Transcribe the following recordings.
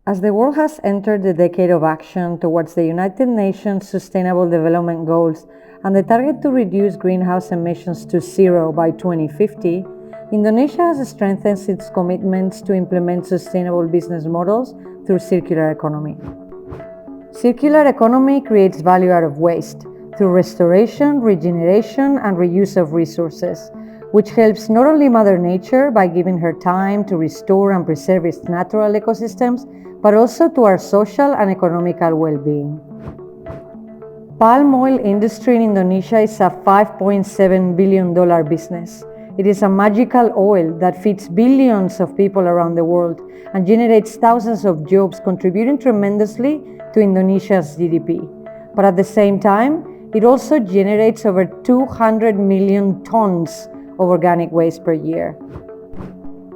As the world has entered the decade of action towards the United Nations Sustainable Development Goals and the target to reduce greenhouse emissions to zero by 2050, Indonesia has strengthened its commitments to implement sustainable business models through circular economy. Circular economy creates value out of waste through restoration, regeneration, and reuse of resources, which helps not only Mother Nature by giving her time to restore and preserve its natural ecosystems, but also to our social and economical well-being. Palm oil industry in Indonesia is a $5.7 billion business. It is a magical oil that feeds billions of people around the world and generates thousands of jobs, contributing tremendously to Indonesia's GDP. But at the same time, it also generates over 200 million tons of organic waste per year.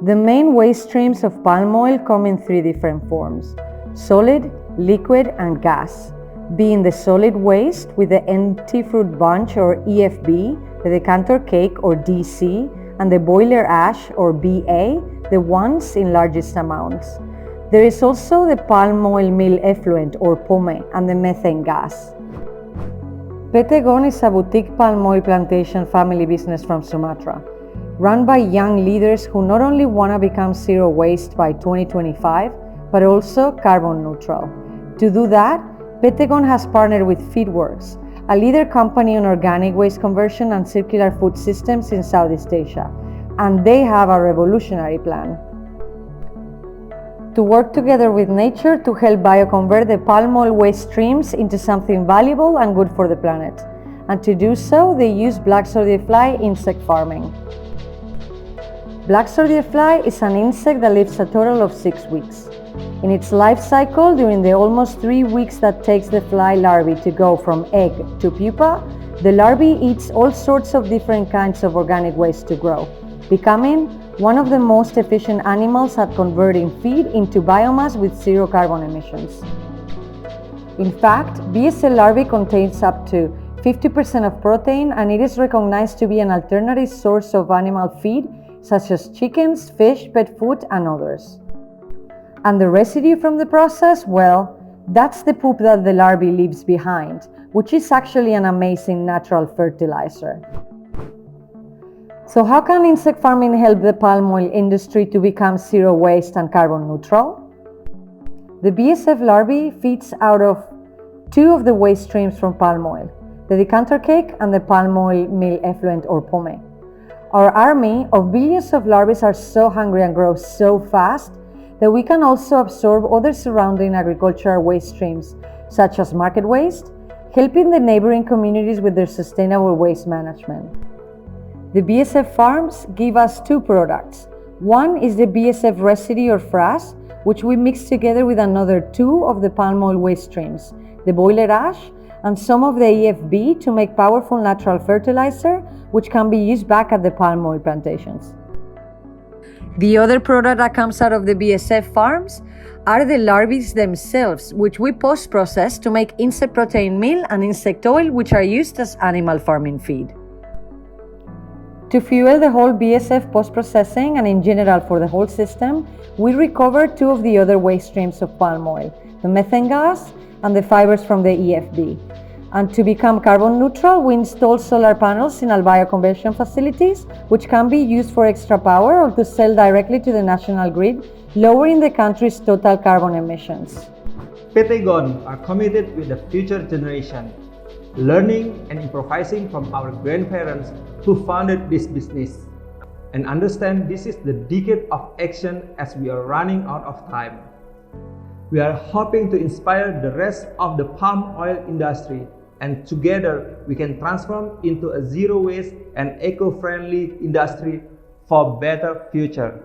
The main waste streams of palm oil come in three different forms: solid, liquid, and gas, being the solid waste with the empty fruit bunch or EFB, the decanter cake or DC, and the boiler ash or BA, the ones in largest amounts. There is also the palm oil mill effluent or POME and the methane gas. GON is a boutique palm oil plantation family business from Sumatra, run by young leaders who not only want to become zero waste by 2025, but also carbon neutral. To do that, GON has partnered with FEEDWERKZ, a leader company on organic waste conversion and circular food systems in Southeast Asia, and they have a revolutionary plan to work together with nature to help bioconvert the palm oil waste streams into something valuable and good for the planet. And to do so, they use black soldier fly insect farming. Black soldier fly is an insect that lives a total of 6 weeks. In its life cycle, during the almost 3 weeks that takes the fly larvae to go from egg to pupa, the larvae eats all sorts of different kinds of organic waste to grow, becoming one of the most efficient animals at converting feed into biomass with zero carbon emissions. In fact, BSL larvae contains up to 50% of protein, and it is recognized to be an alternative source of animal feed such as chickens, fish, pet food, and others. And the residue from the process, well, that's the poop that the larvae leaves behind, which is actually an amazing natural fertilizer. So how can insect farming help the palm oil industry to become zero waste and carbon neutral? The BSF larvae feeds out of two of the waste streams from palm oil, the decanter cake and the palm oil meal effluent or POME. Our army of billions of larvae are so hungry and grow so fast that we can also absorb other surrounding agricultural waste streams, such as market waste, helping the neighboring communities with their sustainable waste management. The BSF farms give us two products. One is the BSF residue or frass, which we mix together with another two of the palm oil waste streams, the boiler ash and some of the EFB to make powerful natural fertilizer, which can be used back at the palm oil plantations. The other product that comes out of the BSF farms are the larvae themselves, which we post-process to make insect protein meal and insect oil, which are used as animal farming feed. To fuel the whole BSF post-processing and in general for the whole system, we recover two of the other waste streams of palm oil, the methane gas and the fibers from the EFB. And to become carbon neutral, we install solar panels in our bioconversion facilities, which can be used for extra power or to sell directly to the national grid, lowering the country's total carbon emissions. GON are committed with the future generation, learning and improvising from our grandparents who founded this business, and understand this is the decade of action as we are running out of time. We are hoping to inspire the rest of the palm oil industry, and together we can transform into a zero waste and eco-friendly industry for a better future.